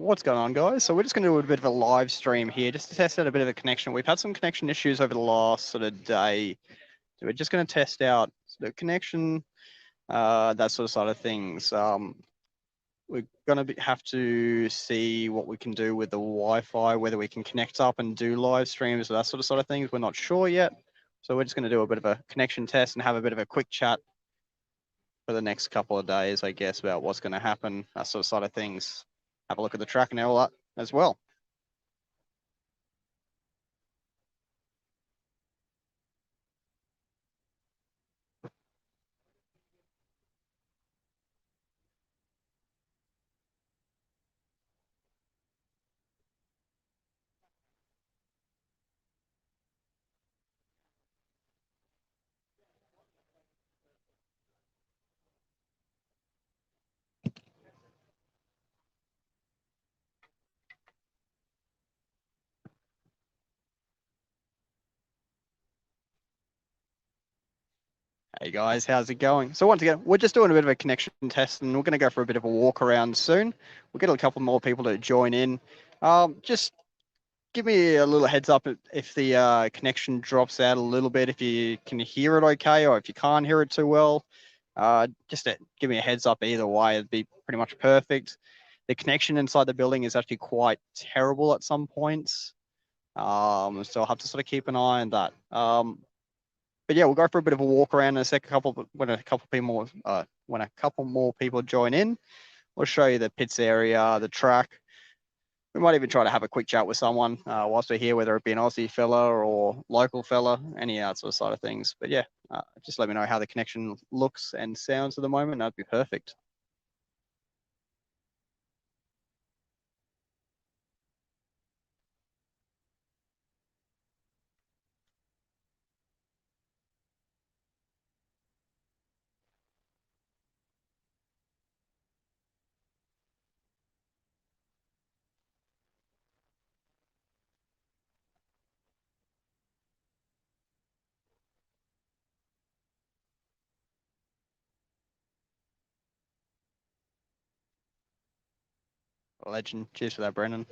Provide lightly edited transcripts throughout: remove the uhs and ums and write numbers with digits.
what's going on, guys? So we're just going to do a bit of a live stream here just to test out a bit of a connection. We've had some connection issues over the last sort of day. So we're just going to test out the connection, that sort of side of things. We're going to have to see what we can do with the Wi-Fi, whether we can connect up and do live streams or that sort of things. We're not sure yet. So we're just going to do a bit of a connection test and have a bit of a quick chat for the next couple of days, I guess, about what's going to happen, that sort of side of things. Have a look at the track and all that as well. Hey guys, how's it going? So once again, we're just doing a bit of a connection test and we're going to go for a bit of a walk around soon. We'll get a couple more people to join in. Just give me a little heads up if the connection drops out a little bit, if you can hear it okay, or if you can't hear it too well. Just give me a heads up either way, it'd be pretty much perfect. The connection inside the building is actually quite terrible at some points. So I'll have to sort of keep an eye on that. But yeah, we'll go for a bit of a walk around in a sec. When a couple more people join in, we'll show you the pits area, the track. We might even try to have a quick chat with someone whilst we're here, whether it be an Aussie fella or local fella, any that sort of side of things. But yeah, just let me know how the connection looks and sounds at the moment. That'd be perfect. Legend. Cheers for that, Brendan.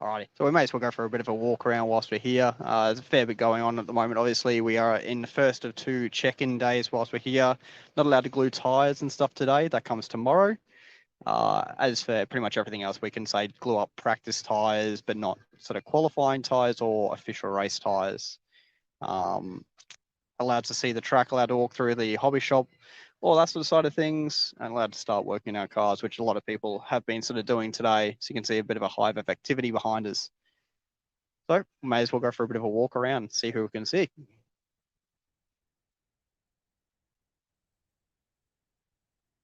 Alrighty, so we may as well go for a bit of a walk around whilst we're here. There's a fair bit going on at the moment. Obviously, we are in the first of 2 check-in days whilst we're here. Not allowed to glue tyres and stuff today. That comes tomorrow. As for pretty much everything else, we can say glue up practice tyres, but not sort of qualifying tyres or official race tyres. Allowed to see the track, allowed to walk through the hobby shop, all that sort of side of things, and allowed to start working our cars, which a lot of people have been sort of doing today. So you can see a bit of a hive of activity behind us. So we may as well go for a bit of a walk around, see who we can see.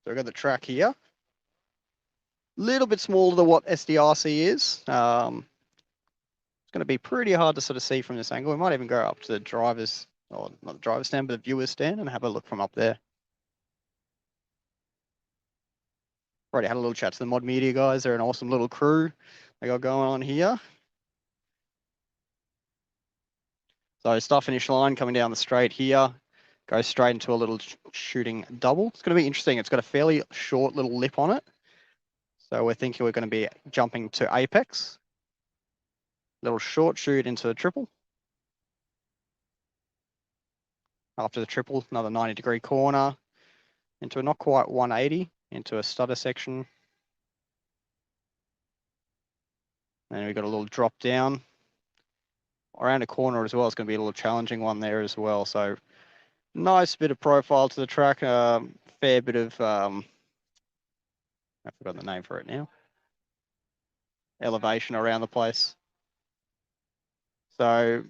So we've got the track here. Little bit smaller than what SDRC is. It's going to be pretty hard to sort of see from this angle. We might even go up to the driver's, or not the driver's stand, but the viewer's stand and have a look from up there. Already had a little chat to the Mod Media guys. They're an awesome little crew they got going on here. So start finish line coming down the straight here. Goes straight into a little shooting double. It's going to be interesting. It's got a fairly short little lip on it. So we're thinking we're going to be jumping to apex. Little short shoot into a triple. After the triple, another 90-degree corner into a not quite 180, into a stutter section. And we've got a little drop down around a corner as well. It's going to be a little challenging one there as well. So nice bit of profile to the track. Fair bit of, I forgot the name for it now. Elevation around the place. So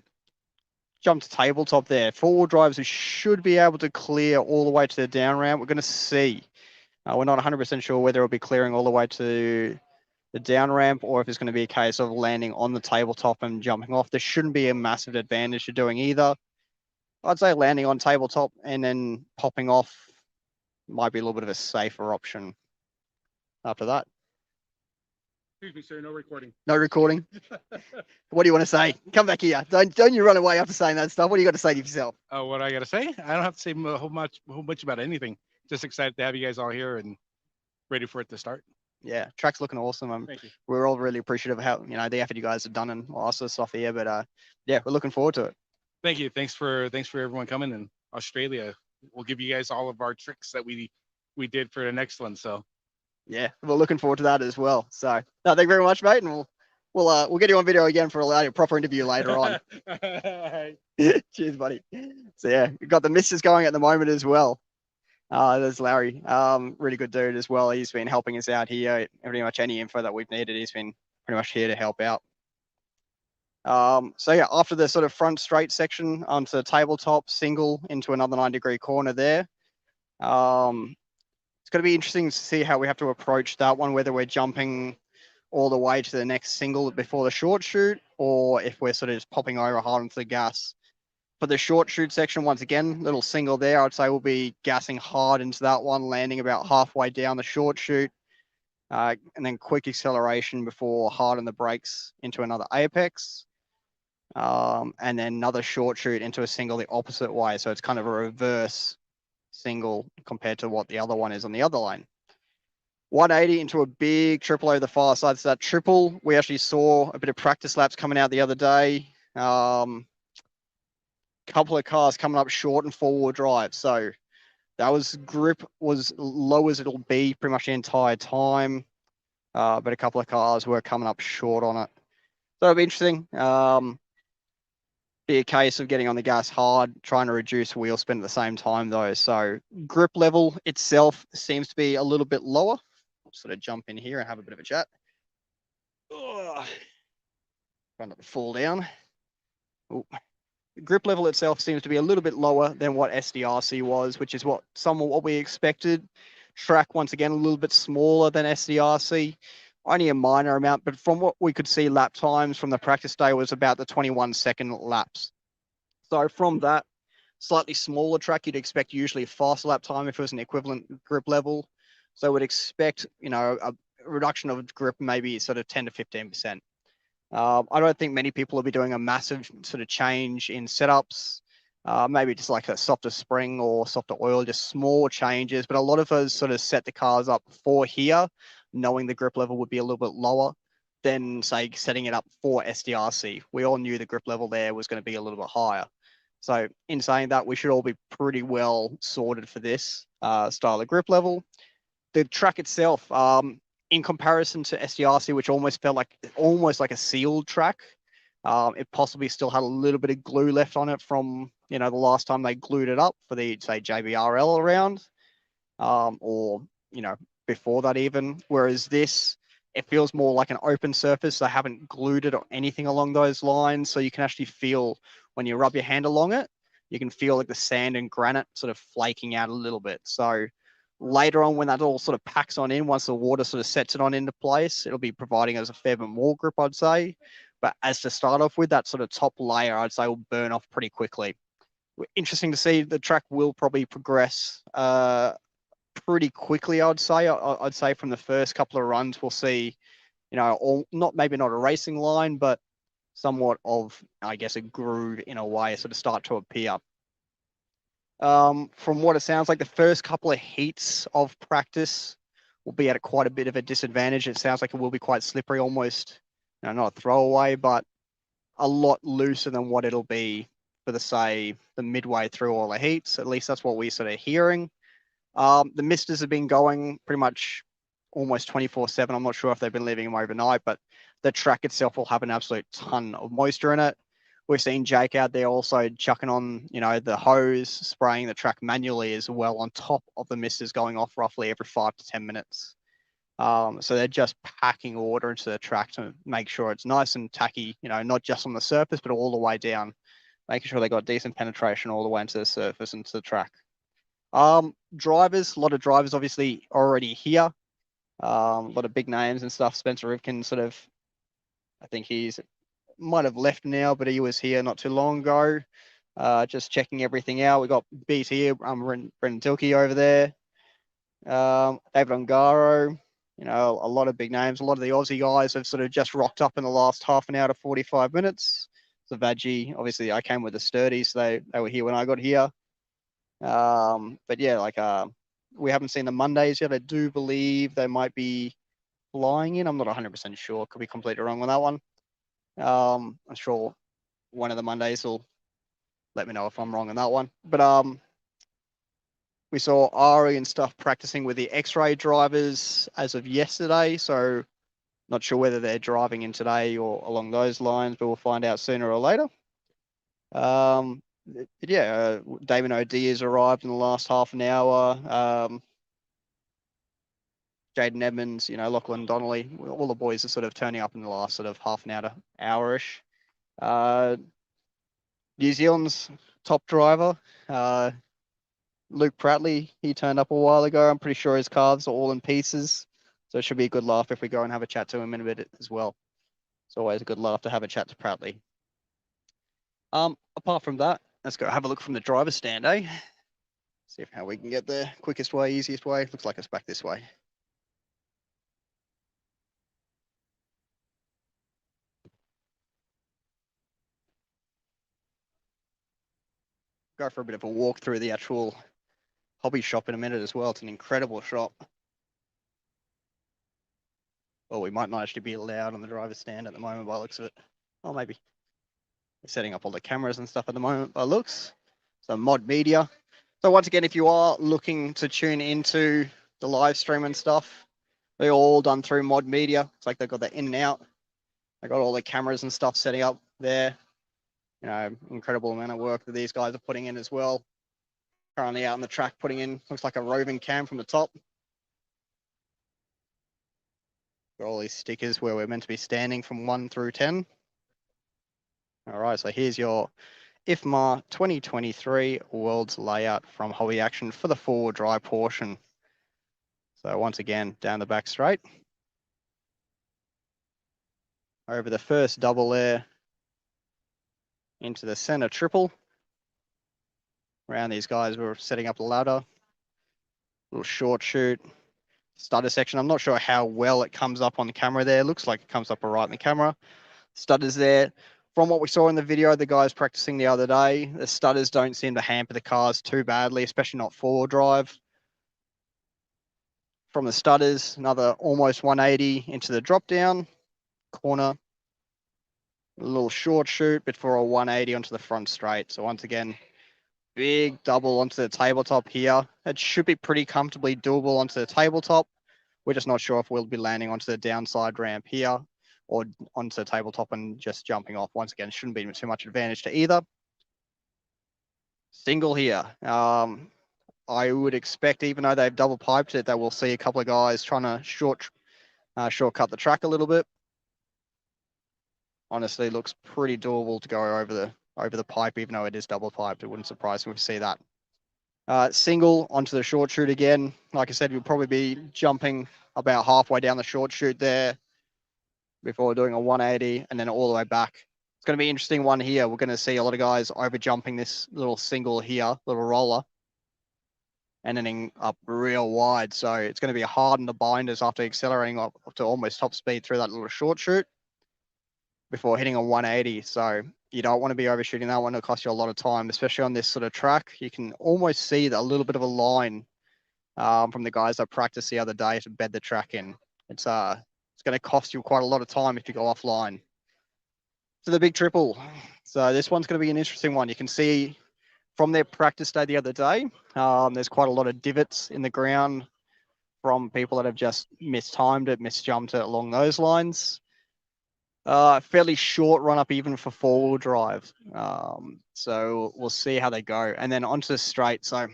jump to tabletop there. 4-wheel drives, we should be able to clear all the way to the down ramp. We're going to see. We're not 100% sure whether it'll be clearing all the way to the down ramp, or if it's going to be a case of landing on the tabletop and jumping off. There shouldn't be a massive advantage to doing either. I'd say landing on tabletop and then popping off might be a little bit of a safer option after that. Excuse me, sir. No recording. No recording. What do you want to say? Come back here. Don't you run away after saying that stuff. What do you got to say to yourself? Oh, what I got to say? I don't have to say a whole much about anything. Just excited to have you guys all here and ready for it to start. Yeah, track's looking awesome. Thank you. We're all really appreciative of how the effort you guys have done and all that sort of stuff here. But yeah, we're looking forward to it. Thank you. Thanks for everyone coming in Australia. We'll give you guys all of our tricks that we did for the next one. So yeah, we're looking forward to that as well. So no, thank you very much, mate, and we'll get you on video again for a proper interview later on. Cheers, buddy. So yeah, we've got the missus going at the moment as well. There's Larry, really good dude as well. He's been helping us out here. Pretty much any info that we've needed, he's been pretty much here to help out. So yeah, after the sort of front straight section onto the tabletop, single into another 9-degree corner there. It's going to be interesting to see how we have to approach that one, whether we're jumping all the way to the next single before the short shoot, or if we're sort of just popping over hard into the gas. For the short shoot section, once again, little single there, I'd say we'll be gassing hard into that one, landing about halfway down the short shoot, and then quick acceleration before hard on the brakes into another apex, and then another short shoot into a single the opposite way. So it's kind of a reverse single compared to what the other one is on the other line. 180 into a big triple over the far side. So that triple, we actually saw a bit of practice laps coming out the other day. Couple of cars coming up short and four-wheel drive. So that was grip was low as it'll be pretty much the entire time. But a couple of cars were coming up short on it. So it'll be interesting. Be a case of getting on the gas hard, trying to reduce wheel spin at the same time though. So grip level itself seems to be a little bit lower. I'll sort of jump in here and have a bit of a chat. Try not to fall down. Ooh. Grip level itself seems to be a little bit lower than what SDRC was, which is somewhat what we expected. Track, once again, a little bit smaller than SDRC, only a minor amount, but from what we could see, lap times from the practice day was about the 21-second laps. So from that slightly smaller track, you'd expect usually a faster lap time if it was an equivalent grip level. So we'd expect, a reduction of grip, maybe sort of 10 to 15%. I don't think many people will be doing a massive sort of change in setups, maybe just like a softer spring or softer oil, just small changes. But a lot of us sort of set the cars up for here, knowing the grip level would be a little bit lower than, say, setting it up for SDRC. We all knew the grip level there was going to be a little bit higher. So in saying that, we should all be pretty well sorted for this style of grip level. The track itself, in comparison to SDRC, which almost felt like a sealed track, it possibly still had a little bit of glue left on it from the last time they glued it up for the, say, JBRL around, or before that even. Whereas this, it feels more like an open surface. They haven't glued it or anything along those lines, so you can actually feel when you rub your hand along it, you can feel like the sand and granite sort of flaking out a little bit. So later on, when that all sort of packs on in, once the water sort of sets it on into place, it'll be providing us a fair bit more grip, I'd say. But as to start off with, that sort of top layer, I'd say will burn off pretty quickly. Interesting to see. The track will probably progress pretty quickly, I'd say. I'd say from the first couple of runs, we'll see, maybe not a racing line, but somewhat of, I guess, a groove in a way sort of start to appear. From what it sounds like, the first couple of heats of practice will be at quite a bit of a disadvantage. It sounds like it will be quite slippery, almost, not a throwaway, but a lot looser than what it'll be for the midway through all the heats. At least that's what we're sort of hearing. The misters have been going pretty much almost 24/7. I'm not sure if they've been leaving them overnight, but the track itself will have an absolute ton of moisture in it. We've seen Jake out there also chucking on, the hose, spraying the track manually as well on top of the misters going off roughly every 5 to 10 minutes. So they're just packing water into the track to make sure it's nice and tacky, not just on the surface, but all the way down, making sure they got decent penetration all the way into the surface, into the track. Drivers, a lot of drivers obviously already here. A lot of big names and stuff. Spencer Rivkin sort of, I think he's might have left now, but he was here not too long ago. Just checking everything out. We got BT, Brendan Tilke over there. David Ongaro, you know, a lot of big names. A lot of the Aussie guys have sort of just rocked up in the last half an hour to 45 minutes. So Vaggi, obviously I came with the sturdy, so they were here when I got here. But yeah, like we haven't seen the Mondays yet. I do believe they might be flying in. I'm not 100% sure. Could be completely wrong on that one. I'm sure one of the Mondays will let me know if I'm wrong on that one. But we saw Ari and stuff practicing with the X-ray drivers as of yesterday. So not sure whether they're driving in today or along those lines, but we'll find out sooner or later. Yeah, Damon O'D has arrived in the last half an hour. Jaden Edmonds, you know, Lachlan Donnelly, all the boys are sort of turning up in the last sort of half an hour to hour-ish. New Zealand's top driver, Luke Prattley, he turned up a while ago. I'm pretty sure his calves are all in pieces. So it should be a good laugh if we go and have a chat to him in a bit as well. It's always a good laugh to have a chat to Prattley. Apart from that, let's go have a look from the driver's stand, eh? See how we can get there. Quickest way, easiest way. Looks like it's back this way. Go for a bit of a walk through the actual hobby shop in a minute as well. It's an incredible shop. Well, we might not actually be allowed on the driver's stand at the moment by the looks of it. Oh, maybe. We're setting up all the cameras and stuff at the moment by looks. So Mod Media. So once again, if you are looking to tune into the live stream and stuff, they're all done through Mod Media. It's like they've got the in and out. They got all the cameras and stuff setting up there. You know, incredible amount of work that these guys are putting in as well. Currently out on the track putting in, looks like a roving cam from the top. Got all these stickers where we're meant to be standing from 1 through 10. All right, so here's your IFMA 2023 World's layout from Hobby Action for the forward drive portion. So once again, down the back straight. Over the first double there, into the center triple. Around these guys, we're setting up the ladder. Little short shoot. Stutter section. I'm not sure how well it comes up on the camera there. Looks like it comes up all right in the camera. Stutters there. From what we saw in the video, the guys practicing the other day, the stutters don't seem to hamper the cars too badly, especially not four-wheel drive. From the stutters, another almost 180 into the drop down corner. A little short shoot before a 180 onto the front straight. So once again, big double onto the tabletop here. It should be pretty comfortably doable onto the tabletop. We're just not sure if we'll be landing onto the downside ramp here or onto the tabletop and just jumping off. Once again, shouldn't be too much advantage to either. Single here. I would expect, even though they've double piped it, that we'll see a couple of guys trying to shortcut the track a little bit. Honestly, looks pretty doable to go over the pipe, even though it is double piped. It wouldn't surprise me if we see that. Single onto the short shoot again. Like I said, we'll probably be jumping about halfway down the short shoot there before doing a 180 and then all the way back. It's going to be an interesting one here. We're going to see a lot of guys over jumping this little single here, little roller, and ending up real wide. So it's going to be hard in the binders after accelerating up to almost top speed through that little short shoot before hitting a 180. So you don't want to be overshooting that one. It'll cost you a lot of time, especially on this sort of track. You can almost see a little bit of a line from the guys that practiced the other day to bed the track in. It's going to cost you quite a lot of time if you go offline. So the big triple. So this one's going to be an interesting one. You can see from their practice day the other day, there's quite a lot of divots in the ground from people that have just mistimed it, misjumped it along those lines. Fairly short run up even for four-wheel drive. So we'll see how they go. And then onto the straight. So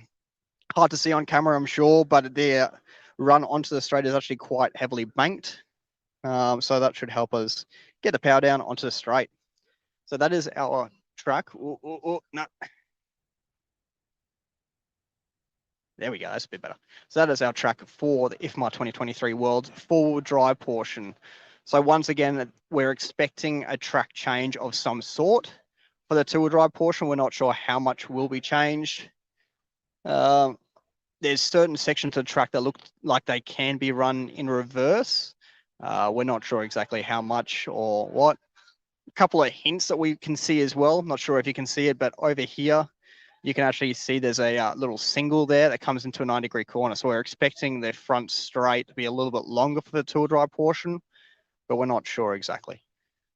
hard to see on camera, I'm sure, but their run onto the straight is actually quite heavily banked. So that should help us get the power down onto the straight. So that is our track. No. There we go. That's a bit better. So that is our track for the IFMA 2023 World's full drive portion. So once again, we're expecting a track change of some sort for the two-wheel drive portion. We're not sure how much will be changed. There's certain sections of the track that look like they can be run in reverse. We're not sure exactly how much or what. A couple of hints that we can see as well. Not sure if you can see it, but over here, you can actually see there's a little single there that comes into a 90-degree corner. So we're expecting the front straight to be a little bit longer for the two-wheel drive portion, but we're not sure exactly.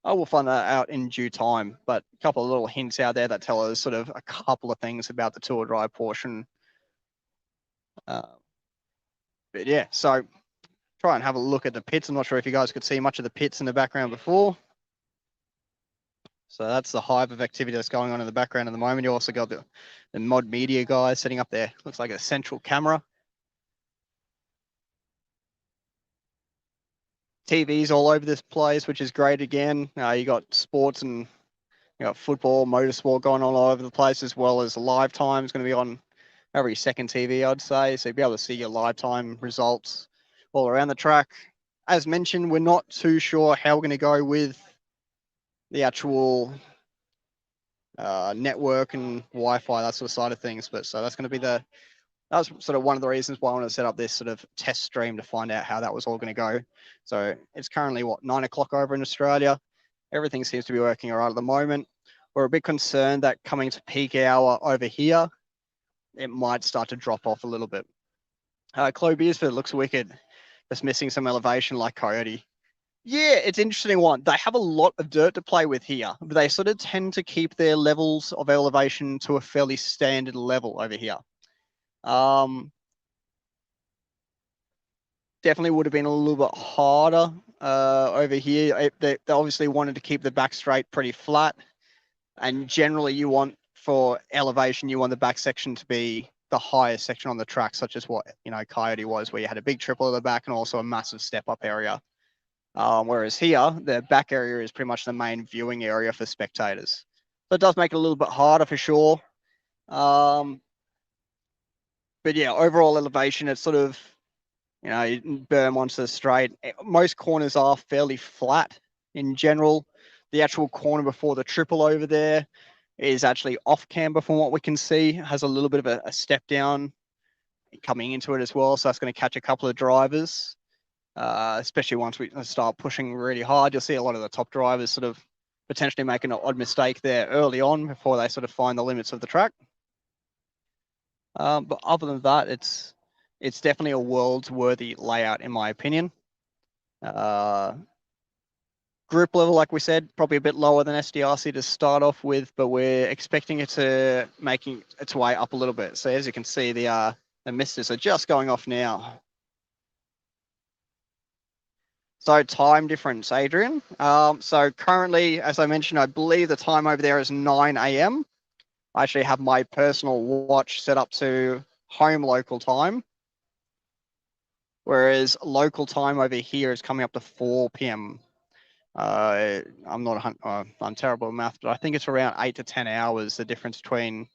I will find that out in due time, but a couple of little hints out there that tell us sort of a couple of things about the two-wheel drive portion. But yeah, so try and have a look at the pits. I'm not sure if you guys could see much of the pits in the background before. So that's the hive of activity that's going on in the background at the moment. You also got the mod media guys setting up there. Looks like a central camera. TVs all over this place, which is great again. You got sports and you got football, motorsport going on all over the place, as well as live time is going to be on every second TV, I'd say. So you'll be able to see your live time results all around the track. As mentioned, we're not too sure how we're going to go with the actual network and Wi-Fi, that sort of side of things. But so that's going to be that was sort of one of the reasons why I wanted to set up this sort of test stream to find out how that was all going to go. So it's currently 9 o'clock over in Australia. Everything seems to be working all right at the moment. We're a bit concerned that coming to peak hour over here, it might start to drop off a little bit. Chloe Beersford looks wicked. Just missing some elevation like Coyote. Yeah, it's an interesting one. They have a lot of dirt to play with here, but they sort of tend to keep their levels of elevation to a fairly standard level over here. Definitely would have been a little bit harder over here. They obviously wanted to keep the back straight pretty flat, and generally you want, for elevation, you want the back section to be the highest section on the track, such as what Coyote was, where you had a big triple at the back and also a massive step up area. Whereas here, the back area is pretty much the main viewing area for spectators. So it does make it a little bit harder for sure. But yeah, overall elevation, it's sort of, berm onto the straight. Most corners are fairly flat in general. The actual corner before the triple over there is actually off camber from what we can see. It has a little bit of a step down coming into it as well. So that's going to catch a couple of drivers. Especially once we start pushing really hard, you'll see a lot of the top drivers sort of potentially making an odd mistake there early on before they sort of find the limits of the track. But other than that, it's definitely a world's worthy layout in my opinion. Group level, like we said, probably a bit lower than SDRC to start off with, but we're expecting it to making its way up a little bit. So as you can see, the misters are just going off now. So time difference, Adrian. So currently, as I mentioned, I believe the time over there is 9 a.m. I actually have my personal watch set up to home local time, whereas local time over here is coming up to 4 p.m. I'm terrible at math, but I think it's around 8 to 10 hours, the difference between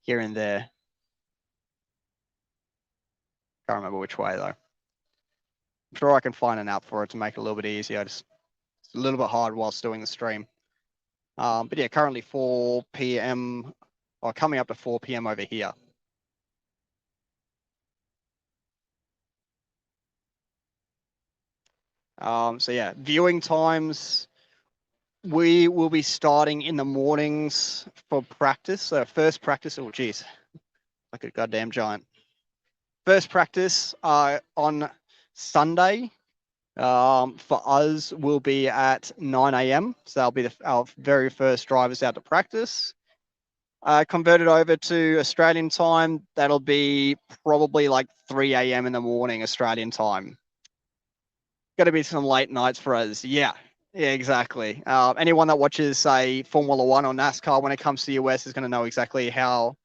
here and there. Can't remember which way though. I'm sure I can find an app for it to make it a little bit easier. It's a little bit hard whilst doing the stream. But yeah, currently 4 p.m. or coming up to 4 p.m. over here. So yeah, viewing times, we will be starting in the mornings for practice. So first practice, oh geez, like a goddamn giant. First practice on Sunday for us will be at 9 a.m. So that'll be our very first drivers out to practice. Converted over to Australian time, that'll be probably like 3 a.m. in the morning Australian time. Got to be some late nights for us. Yeah, exactly. Anyone that watches, say, Formula One or NASCAR when it comes to the US is going to know exactly how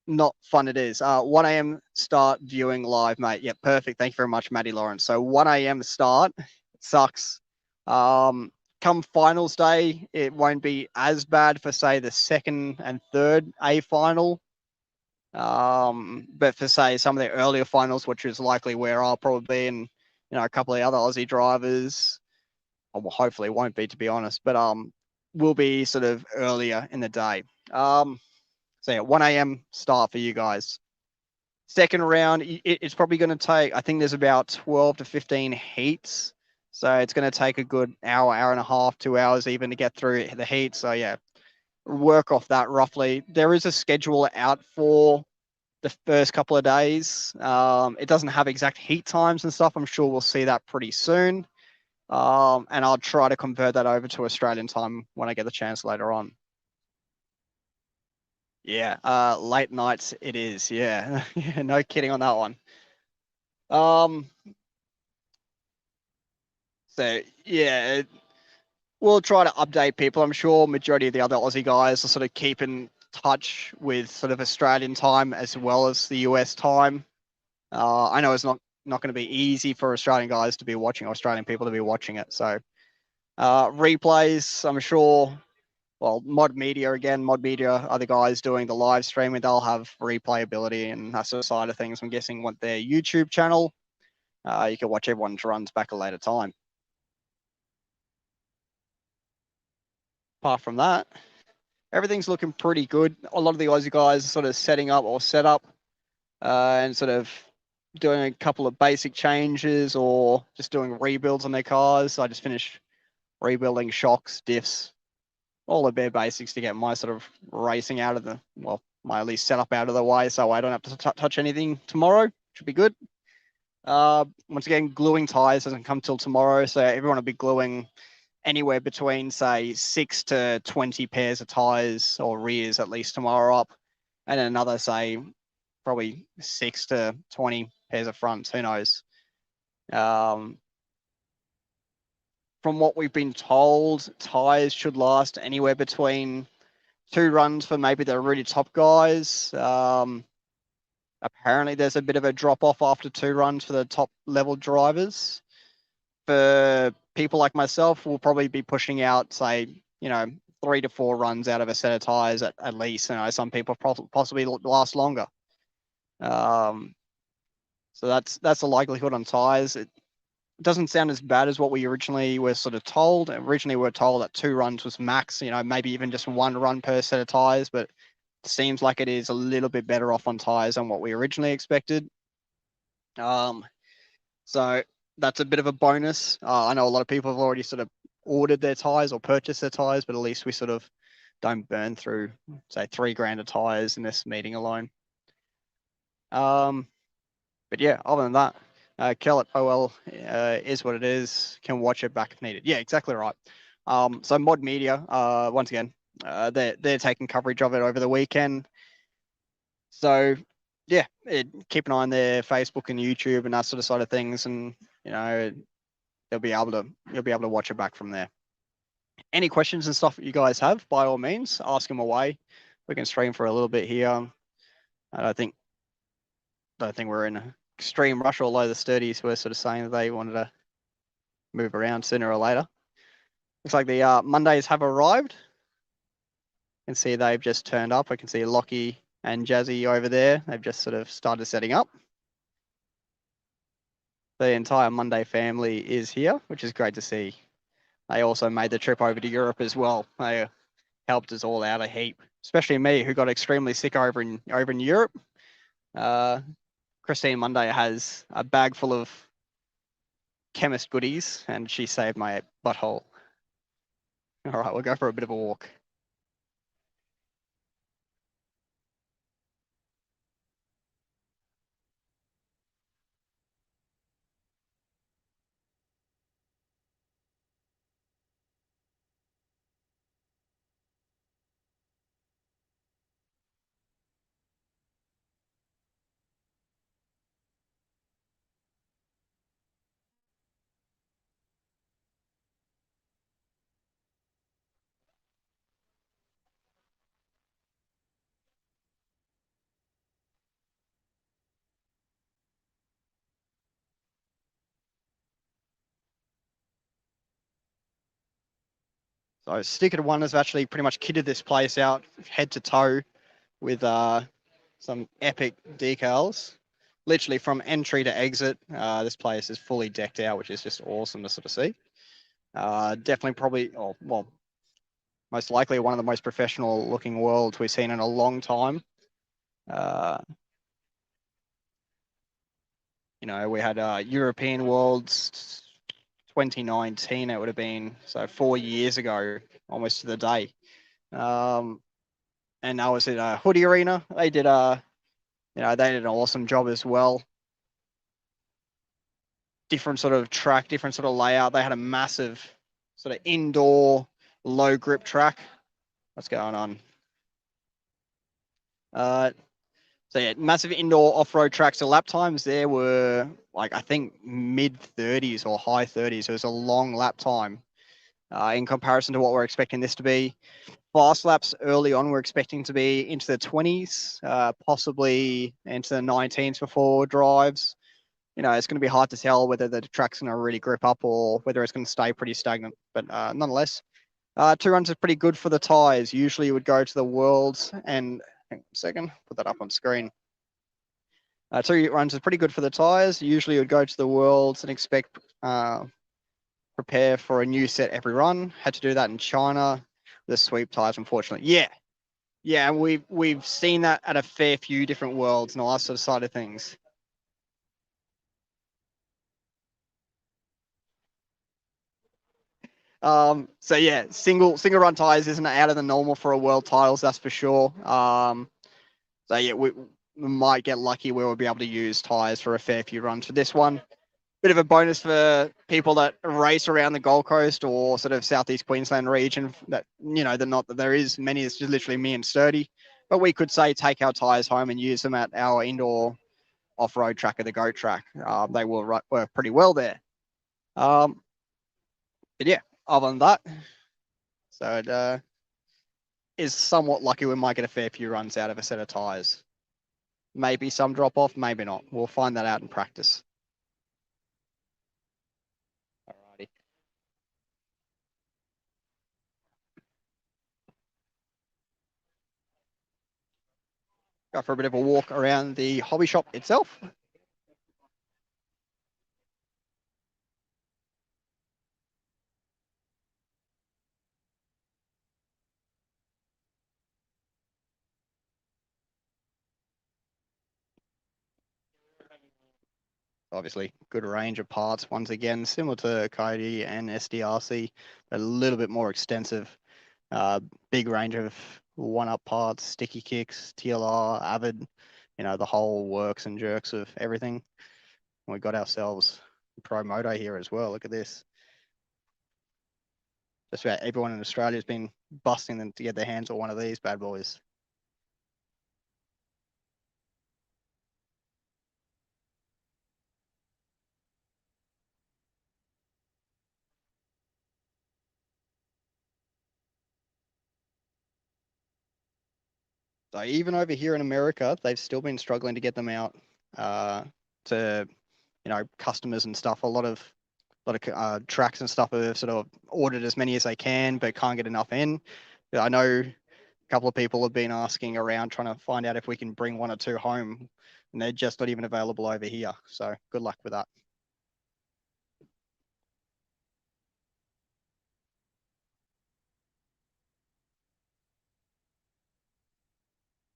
not fun it is. 1 a.m. start viewing live, mate. Yeah, perfect. Thank you very much, Maddie Lawrence. So 1 a.m. start. It sucks. Come finals day, it won't be as bad for, say, the second and third A final. But for say some of the earlier finals, which is likely where I'll probably be, and a couple of other Aussie drivers, or well, hopefully it won't be, to be honest, but will be sort of earlier in the day. So yeah, 1 a.m. start for you guys. Second round, it's probably going to take, I think there's about 12 to 15 heats. So it's going to take a good hour, hour and a half, 2 hours even to get through the heat. So yeah, work off that roughly. There is a schedule out for the first couple of days. It doesn't have exact heat times and stuff. I'm sure we'll see that pretty soon. And I'll try to convert that over to Australian time when I get the chance later on. Yeah, late nights it is. Yeah, yeah, no kidding on that one. Um, so yeah, we'll try to update people. I'm sure majority of the other Aussie guys will sort of keep in touch with sort of Australian time as well as the US time. I know it's not going to be easy for Australian guys to be watching, Australian people to be watching it. So replays, I'm sure. Well, Mod Media are the guys doing the live streaming. They'll have replayability and that sort of side of things. I'm guessing what their YouTube channel. You can watch everyone's runs back a later time. Apart from that, everything's looking pretty good. A lot of the Aussie guys are sort of setting up or set up and sort of doing a couple of basic changes or just doing rebuilds on their cars. I just finished rebuilding shocks, diffs, all the bare basics to get my sort of racing out of the, well, my at least setup out of the way so I don't have to touch anything tomorrow. Should be good. Once again, gluing tires doesn't come till tomorrow, so everyone will be gluing anywhere between, say, 6 to 20 pairs of tires or rears at least tomorrow up, and then another, say, probably 6 to 20 pairs of fronts. Who knows? Um, from what we've been told, tires should last anywhere between 2 runs for maybe the really top guys. Apparently, there's a bit of a drop off after 2 runs for the top level drivers. For people like myself, we'll probably be pushing out, say, 3 to 4 runs out of a set of tires at least. Some people possibly last longer. So that's the likelihood on tires. It doesn't sound as bad as what we originally were sort of told. Originally, we were told that 2 runs was max. Maybe even just 1 run per set of tires, but it seems like it is a little bit better off on tires than what we originally expected. So that's a bit of a bonus. I know a lot of people have already sort of ordered their tires or purchased their tires, but at least we sort of don't burn through, say, $3,000 of tires in this meeting alone. But yeah, other than that, Kel at OL is what it is. Can watch it back if needed. Yeah, exactly right. So Mod Media, once again, they're taking coverage of it over the weekend. So yeah, keep an eye on their Facebook and YouTube and that sort of side of things, and you'll be able to watch it back from there. Any questions and stuff that you guys have, by all means, ask them away. We can stream for a little bit here. I don't think we're in an extreme rush, although the sturdies were sort of saying that they wanted to move around sooner or later. Looks like the Mondays have arrived. You can see they've just turned up. I can see Lockie and Jazzy over there. They've just sort of started setting up. The entire Monday family is here, which is great to see. They also made the trip over to Europe as well. They helped us all out a heap, especially me, who got extremely sick over in Europe. Christine Monday has a bag full of chemist goodies, and she saved my butthole. All right, we'll go for a bit of a walk. So Sticker One has actually pretty much kitted this place out head to toe with some epic decals. Literally from entry to exit, this place is fully decked out, which is just awesome to sort of see. Definitely probably, oh, well, most likely one of the most professional looking worlds we've seen in a long time. We had European Worlds 2019, it would have been, so 4 years ago, almost to the day. And that was at Hoodie Arena. They did they did an awesome job as well. Different sort of track, different sort of layout. They had a massive sort of indoor low grip track. What's going on? So yeah, massive indoor off-road tracks. The lap times there were like, I think mid 30s or high 30s. It was a long lap time in comparison to what we're expecting this to be. Fast laps early on, we're expecting to be into the 20s, possibly into the 19s for forward drives. It's going to be hard to tell whether the track's going to really grip up or whether it's going to stay pretty stagnant. But nonetheless, 2 runs is pretty good for the tyres. Usually you would go to the Worlds and, hang on a second, put that up on screen. 2 runs is pretty good for the tyres. Usually you would go to the Worlds and expect prepare for a new set every run. Had to do that in China. The sweep tyres, unfortunately. Yeah, and we've seen that at a fair few different Worlds and all that sort of side of things. So yeah, single run tires isn't out of the normal for a world titles, that's for sure. So yeah, we might get lucky where we'll be able to use tires for a fair few runs for this one. Bit of a bonus for people that race around the Gold Coast or sort of Southeast Queensland region. That they're not that there is many. It's just literally me and Sturdy, but we could say take our tires home and use them at our indoor off-road track of the Goat Track. They will work pretty well there. But yeah, other than that, so it is somewhat lucky we might get a fair few runs out of a set of tires. Maybe some drop off, maybe not. We'll find that out in practice. Alrighty. Go for a bit of a walk around the hobby shop itself. Obviously, good range of parts. Once again, similar to Coyote and SDRC, but a little bit more extensive. Big range of one-up parts, sticky kicks, TLR, Avid, the whole works and jerks of everything. We got ourselves a Pro Moto here as well. Look at this. Just about everyone in Australia has been busting them to get their hands on one of these bad boys. So even over here in America, they've still been struggling to get them out to customers and stuff. A lot of tracks and stuff have sort of ordered as many as they can, but can't get enough in. I know a couple of people have been asking around trying to find out if we can bring 1 or 2 home, and they're just not even available over here. So good luck with that.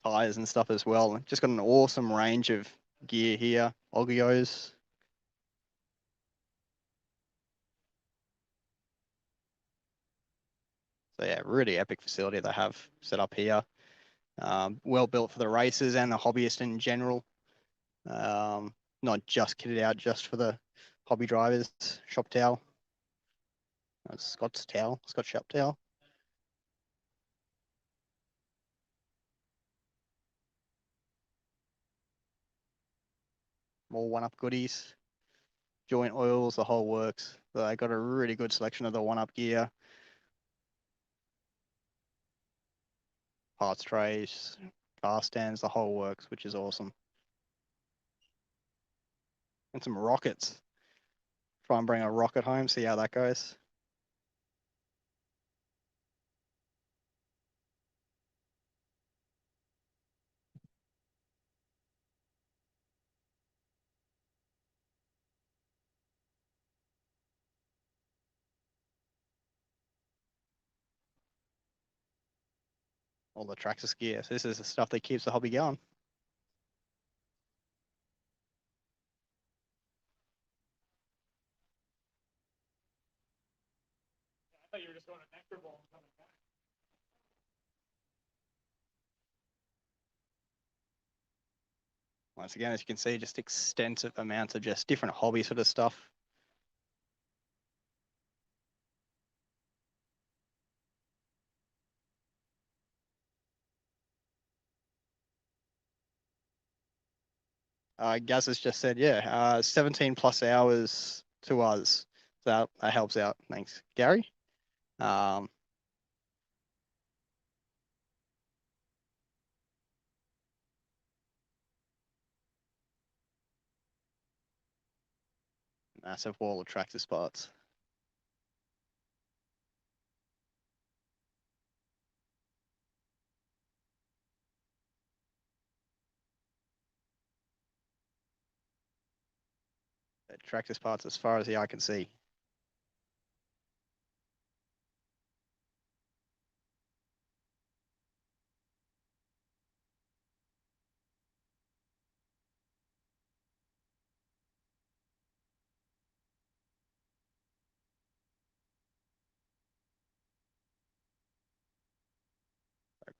Tires and stuff as well. Just got an awesome range of gear here. Ogios. So yeah, really epic facility they have set up here. Well built for the races and the hobbyist in general. Not just kitted out just for the hobby drivers. Shop towel. Scott's shop towel. More one-up goodies. Joint oils, the whole works. They got a really good selection of the one-up gear. Parts trays, car stands, the whole works, which is awesome. And some rockets. Try and bring a rocket home, see how that goes. all the Traxxas gear. So this is the stuff that keeps the hobby going. I thought you were just going to nectar bowl and coming back. Once again, as you can see, just extensive amounts of just different hobby sort of stuff. Gaz has just said, yeah, 17 plus hours to us. So that helps out. Thanks, Gary. Um, Massive wall of tractor spots. Tractor spots as far as the eye can see.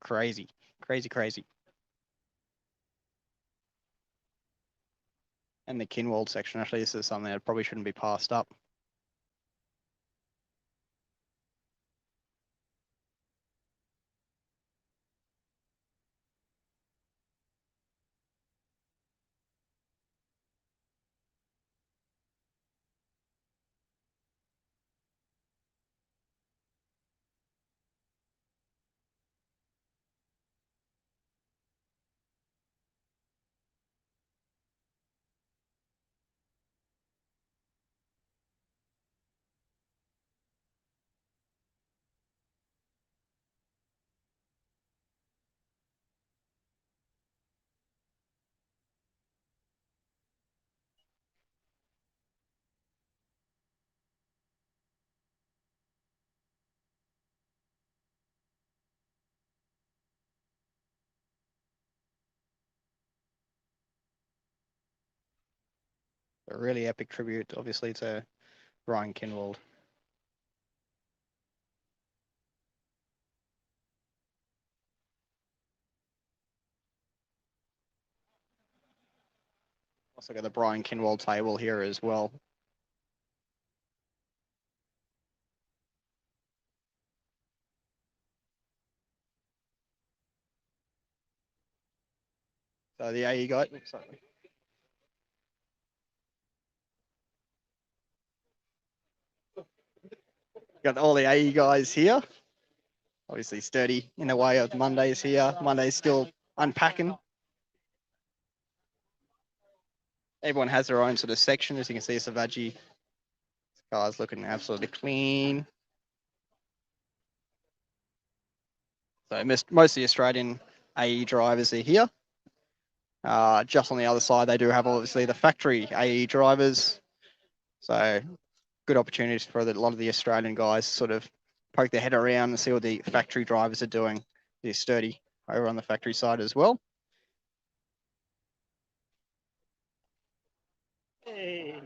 Crazy, crazy, crazy. And the Kinwald section, actually, this is something that probably shouldn't be passed up. A really epic tribute, obviously, to Brian Kinwald. Also got the Brian Kinwald table here as well. So the AE guy, got all the AE guys here. Obviously sturdy in a way of Monday's here. Monday's still unpacking. Everyone has their own sort of section. As you can see, Savaji, this car's looking absolutely clean. So most of the Australian AE drivers are here. Just on the other side, they do have obviously the factory AE drivers. So good opportunities for a lot of the Australian guys to sort of poke their head around and see what the factory drivers are doing. They're sturdy over on the factory side as well. Hey.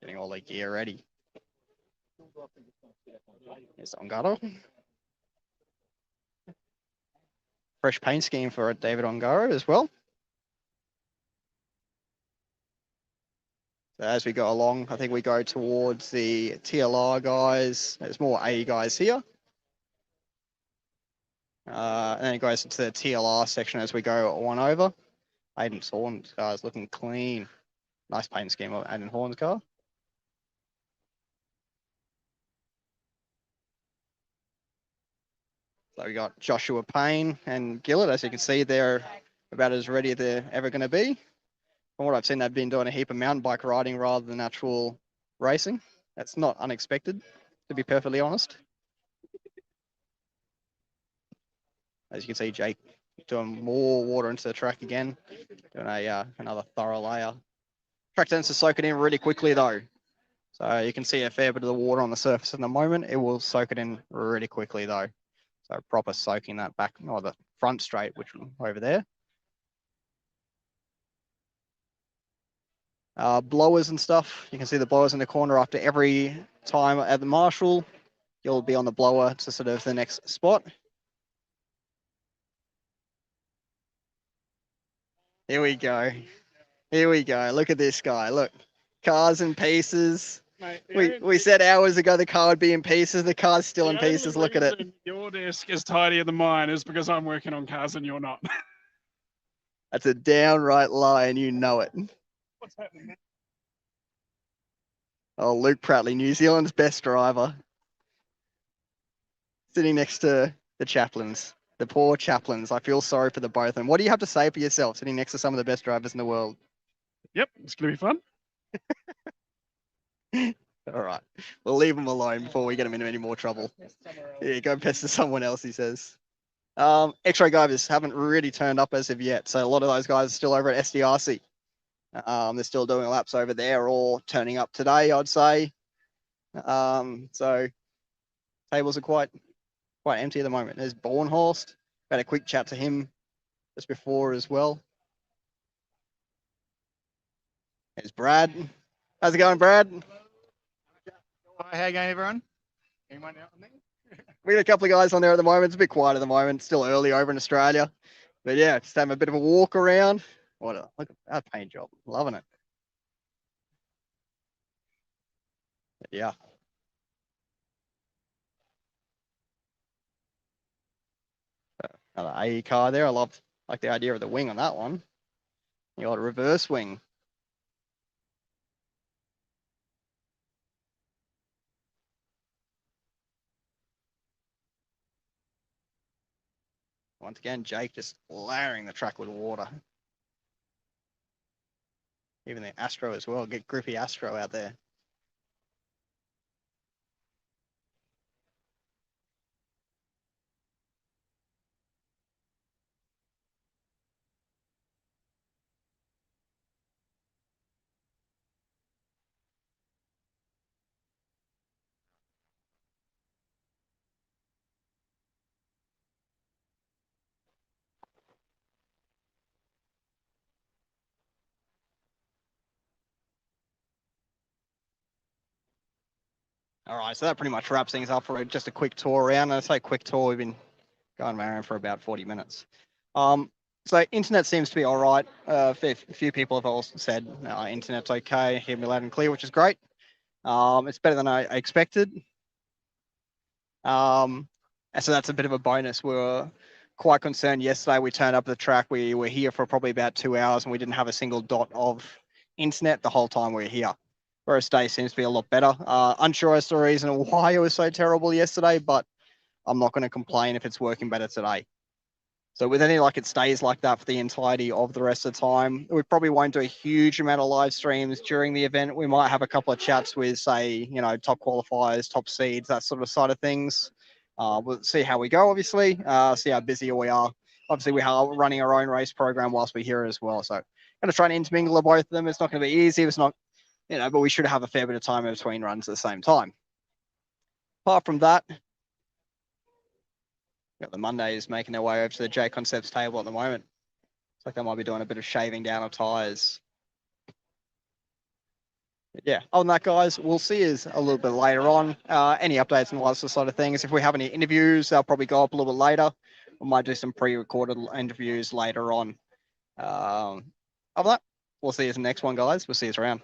Getting all their gear ready. Here's Ongaro. Fresh paint scheme for David Ongaro as well. So as we go along, I think we go towards the TLR guys. There's more A guys here. And then it goes into the TLR section as we go one over. Aiden Horn's car is looking clean. Nice paint scheme of Aiden Horn's car. So we got Joshua Payne and Gillett. As you can see, they're about as ready as they're ever going to be. From what I've seen, they've been doing a heap of mountain bike riding rather than actual racing. That's not unexpected, to be perfectly honest. As you can see, Jake doing more water into the track again, doing a another thorough layer. Track tends to soak it in really quickly though. So you can see a fair bit of the water on the surface in the moment. It will soak it in really quickly though. So proper soaking that back, or the front straight, which over there. Blowers and stuff. You can see the blowers in the corner after every time at the marshal. You'll be on the blower to sort of the next spot. Here we go. Here we go. Look at this guy. Look, cars in pieces. Mate, We said hours ago the car would be in pieces. The car's still in pieces. Look at it. Your desk is tidier than mine is because I'm working on cars and you're not. That's a downright lie, and you know it. What's happening? Oh, Luke Prattley, New Zealand's best driver. Sitting next to the chaplains, the poor chaplains. I feel sorry for the both of them. What do you have to say for yourself sitting next to some of the best drivers in the world? Yep, it's going to be fun. All right. We'll leave them alone before we get them into any more trouble. Yeah, go pester someone else, he says. X-ray guys haven't really turned up as of yet. So a lot of those guys are still over at SDRC. They're still doing laps over there or turning up today, I'd say. So tables are quite empty at the moment. There's Bornhorst. Had a quick chat to him just before as well. There's Brad. How's it going, Brad? How you going, everyone? We got a couple of guys on there at the moment. It's a bit quiet at the moment. Still early over in Australia. But yeah, just having a bit of a walk around. Look at that paint job. Loving it. But yeah. Another AE car there. I like the idea of the wing on that one. You got a reverse wing. Once again, Jake just layering the track with water. Even the Astro as well. Get grippy Astro out there. All right, so that pretty much wraps things up for just a quick tour around. And I say quick tour, we've been going around for about 40 minutes. So internet seems to be all right. A few people have also said internet's okay, hear me loud and clear, which is great. It's better than I expected. And so that's a bit of a bonus. We were quite concerned yesterday. We turned up the track. We were here for probably about 2 hours and we didn't have a single dot of internet the whole time we were here. Whereas today seems to be a lot better. Unsure as to the reason why it was so terrible yesterday, but I'm not going to complain if it's working better today. So with any luck, it stays like that for the entirety of the rest of the time. We probably won't do a huge amount of live streams during the event. We might have a couple of chats with, say, top qualifiers, top seeds, that sort of side of things. We'll see how we go, obviously, see how busy we are. Obviously, we are running our own race program whilst we're here as well. So I'm going to try and intermingle both of them. It's not going to be easy. It's not, but we should have a fair bit of time in between runs at the same time. Apart from that, got the Mondays making their way over to the J Concepts table at the moment. Looks like they might be doing a bit of shaving down of tyres. Yeah, other than that, guys, we'll see you a little bit later on. Any updates and all that sort of things. If we have any interviews, they'll probably go up a little bit later. We might do some pre-recorded interviews later on. Other than that, we'll see you in the next one, guys. We'll see you around.